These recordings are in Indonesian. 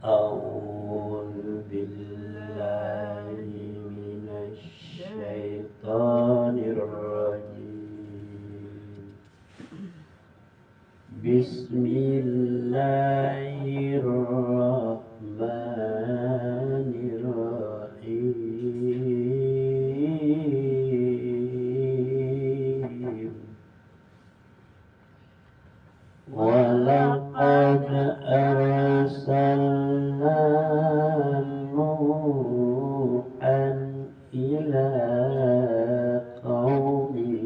أعوذ بالله من الشيطان الرجيم. بسم الله الرحمن الرحيم. ولقد أرسلنا نوحا إلى قومه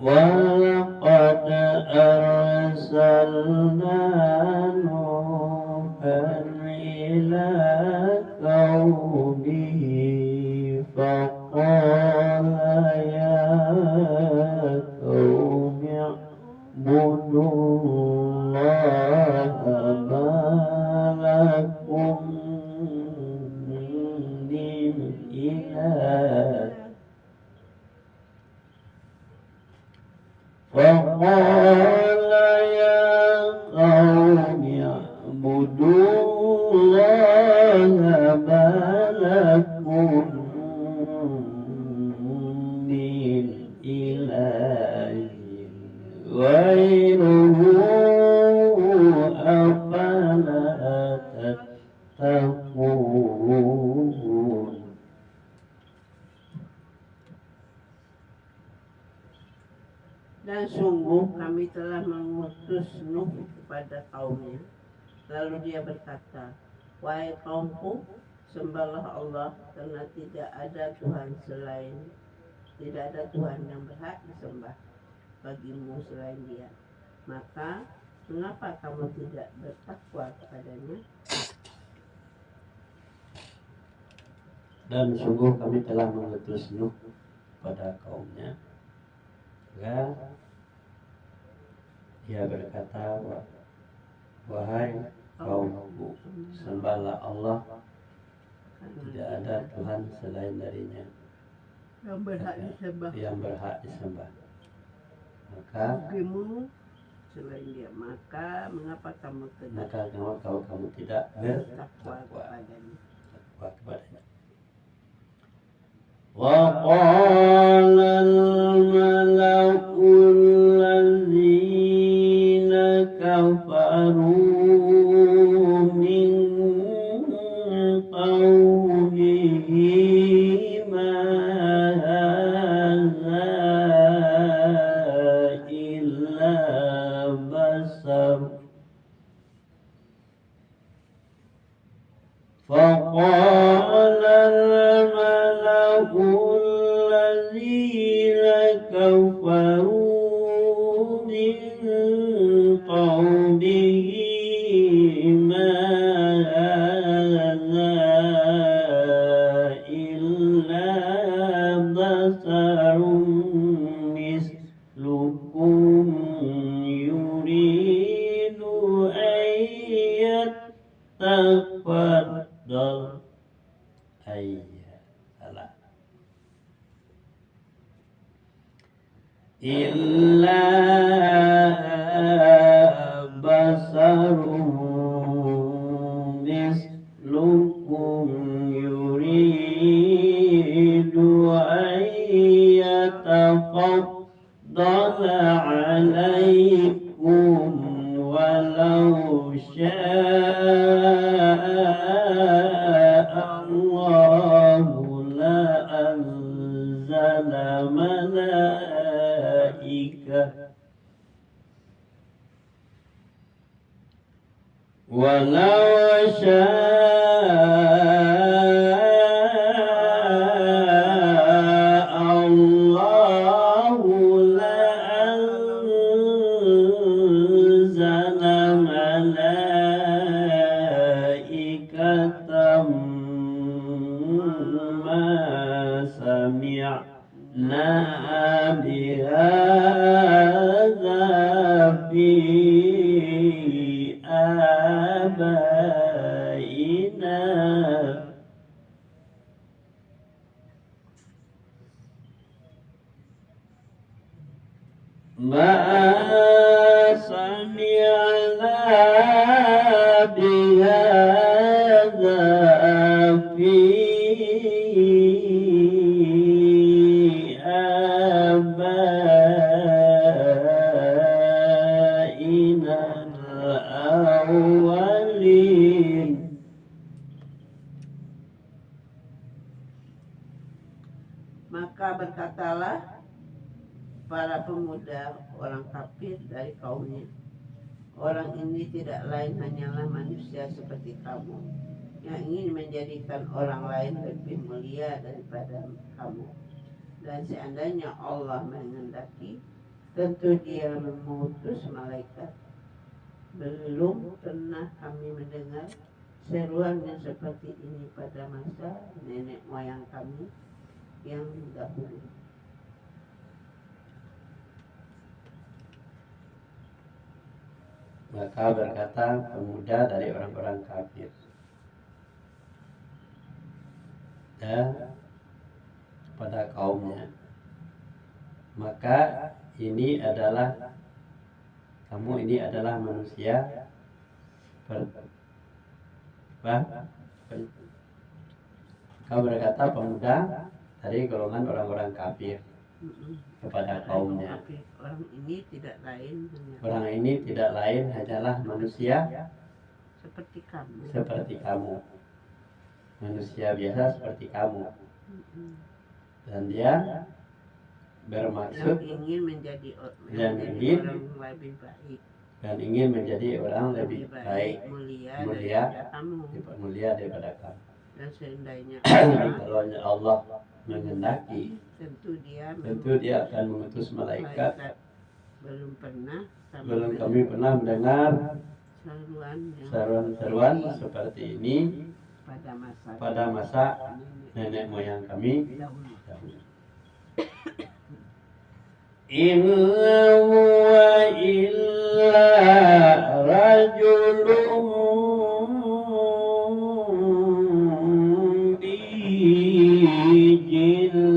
ولقد أرسلنا نوحا إلى قومه فقال يا قوم اعبدوا الله ما لكم من إله. فقال يا قوم اعبدوا الله ما لكم من إله غيره أفلا تتقون. Dan sungguh kami telah mengutus Nuh kepada kaumnya. Lalu dia berkata, wahai kaumku, sembahlah Allah karena tidak ada Tuhan yang berhak disembah bagimu selain Dia. Maka mengapa kamu tidak bertakwa kepadanya? Dan sungguh kami telah mengutus Nuh pada kaumnya. Ya, dia berkata, wahai kaumku, sembahlah Allah, tidak ada Tuhan selain darinya Yang berhak disembah. Maka bagimu selain Dia. Maka mengapa kamu tidak bertakwa kepadanya? وقال الملأ الذين كفروا من قومه ما هذا إلا بشر. فقال الملأ الذين كفروا من قومه ما هذا إلا بشر مثلكم يريد أن يتفضل إلا بشر مثلكم يريد أن يتفضل عليكم ولو شاء الله لأنزل ملائكة ولو شاء الله لأنزل ملائكة ما سمعنا بهذا في آبائنا. ma sami'na bihadza fi abaina al-awwalin. Maka berkatalah para pemuda orang kafir dari kaumnya, orang ini tidak lain hanyalah manusia seperti kamu, yang ingin menjadikan orang lain lebih mulia daripada kamu. Dan seandainya Allah menghendaki, tentu Dia mengutus malaikat. Belum pernah kami mendengar seruan yang seperti ini pada masa nenek moyang kami yang dahulu. Maka berkata pemuda dari orang-orang kafir, dan kepada kaumnya, maka ini adalah kamu ini adalah manusia Kau berkata pemuda dari golongan orang-orang kafir kepada kaumnya, orang ini tidak lain hanyalah manusia seperti kamu, manusia biasa seperti kamu. Dan dia bermaksud yang ingin menjadi orang lebih baik, dan ingin menjadi orang lebih baik, mulia daripada kamu. Dan seandainya kalau Allah menghendaki, tentu dia akan mengutus malaikat. Belum kami pernah mendengar seruan seperti ini pada masa nenek moyang kami dahulu. In huwa illa rajulun bihi jillatun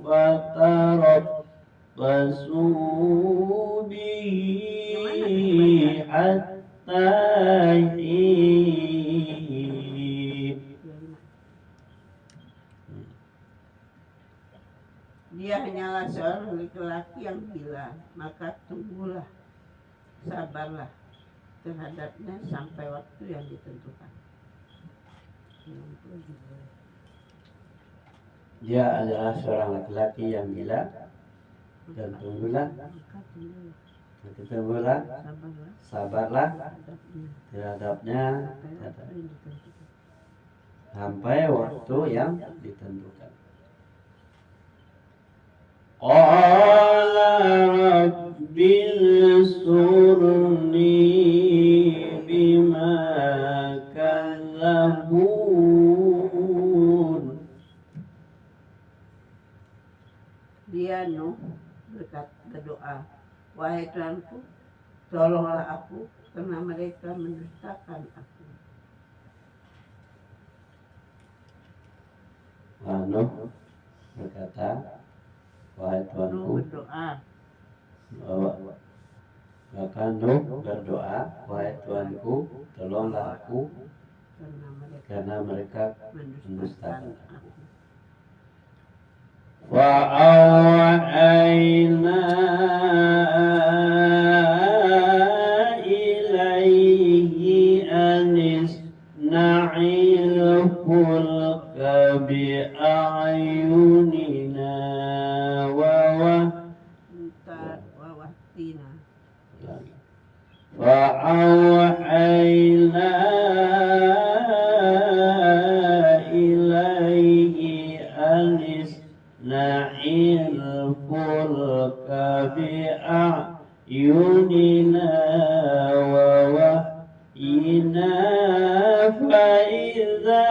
fatarabbasu bihi hatta Dia hanyalah seorang laki-laki yang gila, maka tunggulah, sabarlah terhadapnya sampai waktu yang ditentukan. Dia adalah seorang laki-laki yang gila, dan tunggulah, sabarlah terhadapnya sampai waktu yang ditentukan. Qala rabbil surni bima kadzabun. Dia Nuh berdoa, wahai Tuhanku, tolonglah aku karena mereka mendustakan aku. Nuh berkata, wahai Tuhanku, maka Nuh berdoa, wahai Tuhanku, tolonglah aku karena mereka mendustakan aku. Wa'awhayna ilaihi anisna'il fulka bi'ayunina وأوحينا إليه أن اصنع الفلك بأعيننا ووحينا فإذا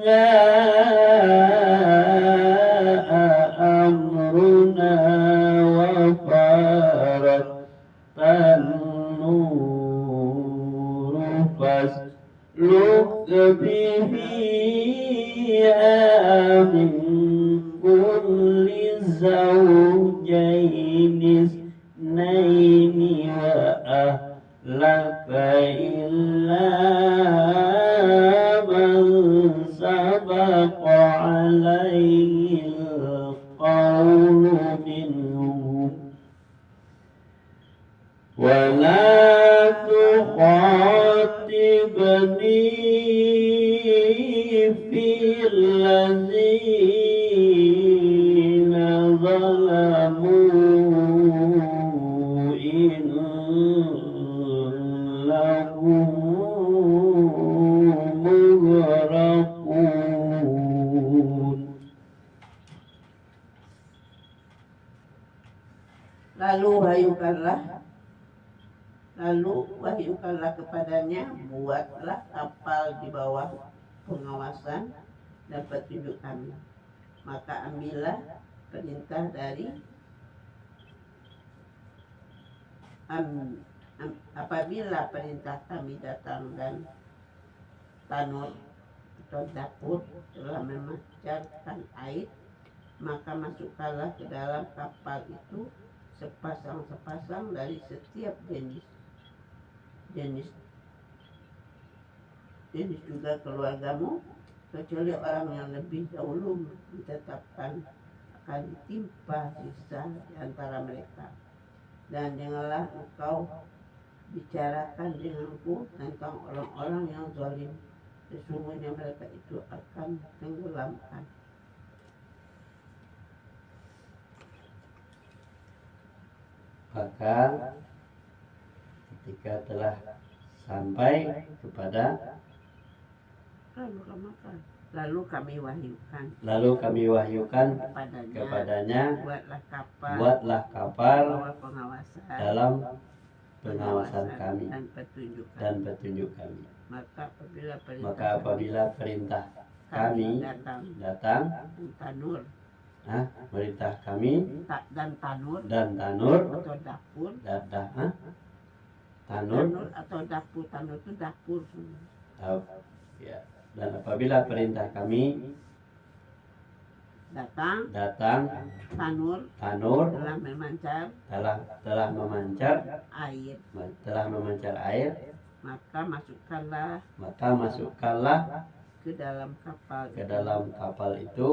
جاء أمرنا وفارت النور فاسلك به من الزوجين اثنين وأهلك إلا من سبق عليه القول منهم ولا تخاطبني في الذين ظلموا إنهم مغرقون. Lalu wahyukanlah kepadanya, buatlah kapal di bawah pengawasan dan petunjuk kami. Maka ambillah perintah dari apabila perintah kami datang dan tanur atau dapur telah memancarkan air, maka masukkanlah ke dalam kapal itu sepasang-sepasang dari setiap jenis juga keluargamu, kecuali orang yang lebih dahulu ditetapkan akan ditimpa siksa di antara mereka. Dan janganlah engkau bicarakan denganku tentang orang-orang yang zalim, sesungguhnya mereka itu akan tenggelamkan. Maka ketika telah sampai kepada lalu kami wahyukan kepadanya buatlah kapal dalam pengawasan kami dan petunjuk kami. Maka apabila perintah kami datang, perintah kami dan tanur atau dapur. Tanur itu dapur. Ya. Dan apabila perintah kami datang, tanur telah memancar air, maka masukkanlah ke dalam kapal itu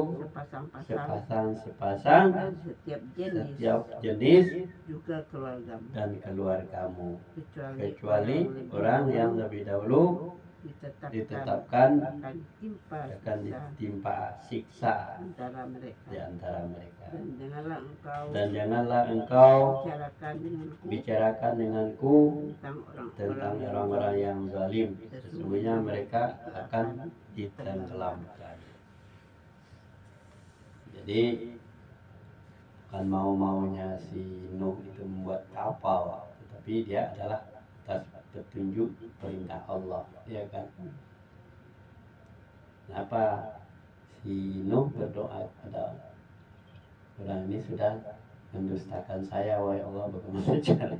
sepasang setiap jenis juga keluargamu, dan keluargamu, kecuali orang yang lebih dahulu ditetapkan akan ditimpa siksa di antara mereka. Dan janganlah engkau bicarakan denganku tentang orang-orang yang zalim, sesungguhnya mereka akan ditenggelamkan. Jadi bukan mau-maunya si Nuh itu membuat kapal, tetapi dia adalah atas petunjuk perintah Allah, ya kan? Kenapa si Nuh berdoa kepada orang ini sudah mendustakan saya, wahai Allah, bagaimana cara?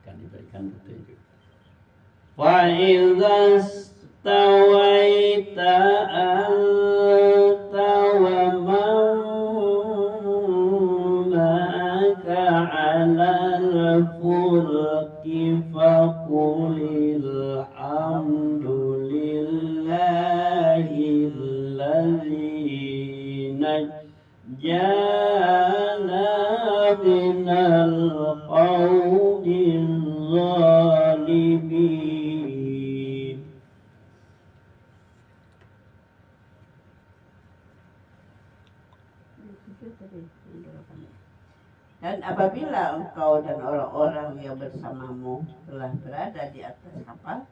Akan diberikan petunjuk. Wa idza stawaita anta wa man ma'aka 'alal fulki faqulil hamdulillahi alladzi najjana minal qawmil zalimin. Dan apabila engkau dan orang-orang yang bersamamu telah berada di atas kapal,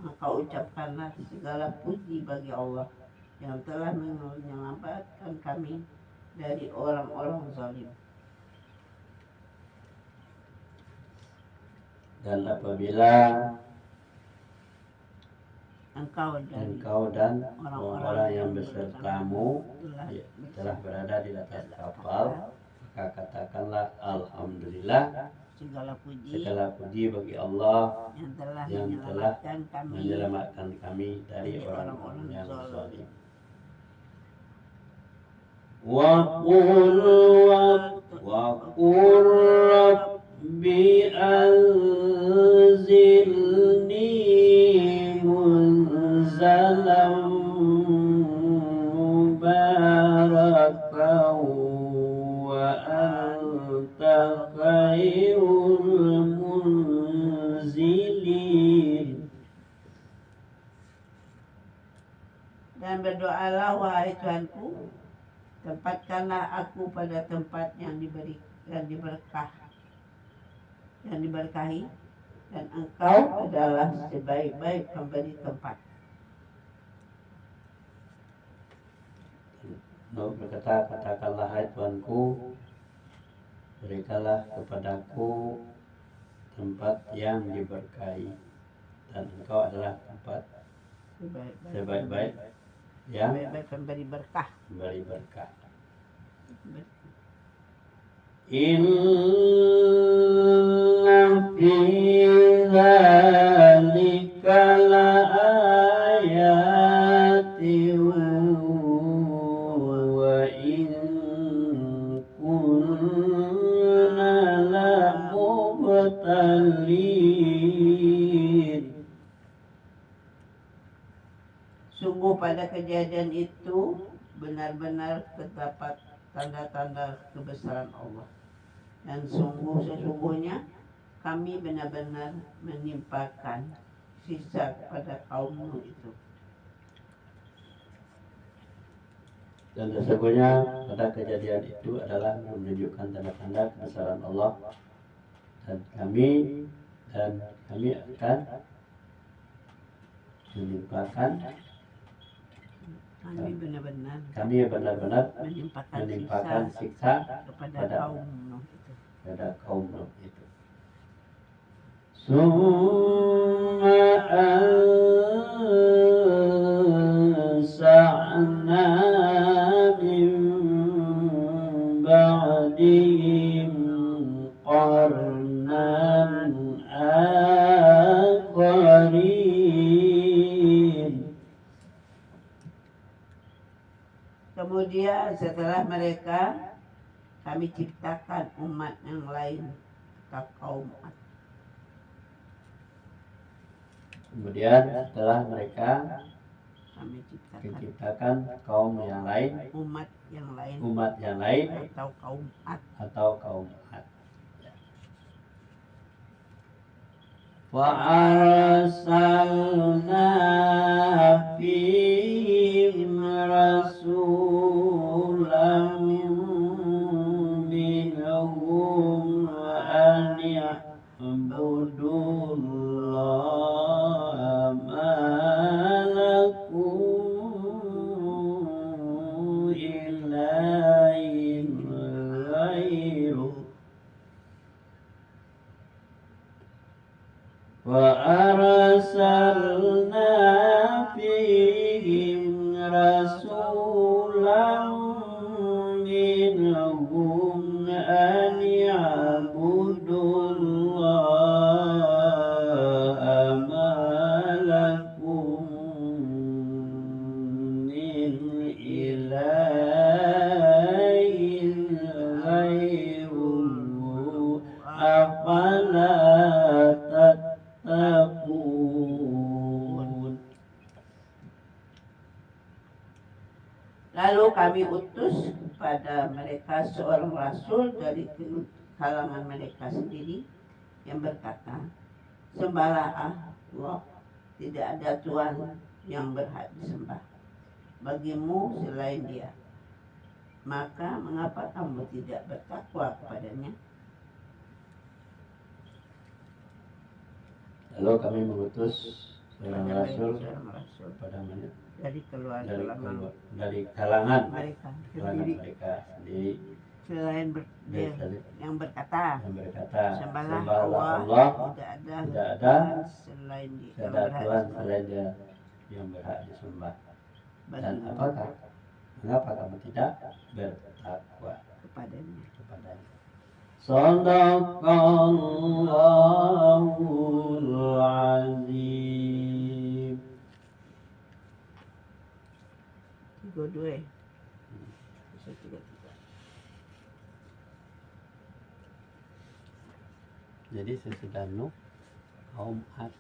maka ucapkanlah segala puji bagi Allah yang telah menyelamatkan kami dari orang-orang zalim. Dan apabila engkau dan orang-orang yang besertamu telah berada di atas kapal, maka katakanlah alhamdulillah, segala puji bagi Allah yang telah menyelamatkan kami dari orang-orang yang zalim. وقل رب أنزلني منزلا مباركا وأنت خير المنزلين. Dan berdoalah wahai Tuhanku, tempatkanlah aku pada tempat yang diberkahi, dan Engkau adalah sebaik-baik pemberi tempat. Nuh berkata, katakanlah hai Tuanku, berikanlah kepadaku tempat yang diberkahi, dan Engkau adalah tempat sebaik-baik yang pemberi berkah. Memberi berkah. Inna fi dzalika laayatin wa in kunna lamubtalin. Sungguh pada kejadian itu benar-benar terdapat tanda-tanda kebesaran Allah. Dan sesungguhnya kami benar-benar menimpakan sisa kepada kaum Nuh itu. Dan sesungguhnya pada kejadian itu adalah menunjukkan tanda-tanda kebesaran Allah, dan kami akan menimpakan kami benar-benar menimpakan siksa kepada kaum Nuh itu. Summa ansa'na min ba'dihim qarnan akharin. Kemudian setelah mereka, kami ciptakan umat yang lain atau kaum Ad. Kemudian setelah mereka, kami ciptakan kaum yang lain, umat yang lain atau kaum Ad. وَأَرْسَلْنَا فِيهِمْ رَسُولًا مِّنْهُمْ أَنِ اعْبُدُوا اللَّهَ مَا لَكُمْ مِنْ إِلَٰهٍ غَيْرُهُ وَأَرْسَلْنَا فِيهِمْ رَسُولًا مِّنْهُمْ أَنِ اعْبُدُوا اللَّهَ مَا لَكُمْ مِنْ إِلَٰهٍ غَيْرُهُ أَفَلَا Lalu kami utus kepada mereka seorang rasul dari kalangan mereka sendiri yang berkata, sembahlah Allah, tidak ada Tuhan yang berhak disembah bagimu selain Dia. Maka mengapa kamu tidak bertakwa kepadanya? Lalu kami mengutus seorang rasul kepada dari kalangan mereka sendiri selain yang berkata sembahlah Allah, tidak ada selain Tuhan selain Dia yang berhak disembah. Dan mengapa kamu tidak bertakwa kepadanya? Shadaqallahul azim. ketiga-tiga. Jadi sesudah Nuh kaum Ad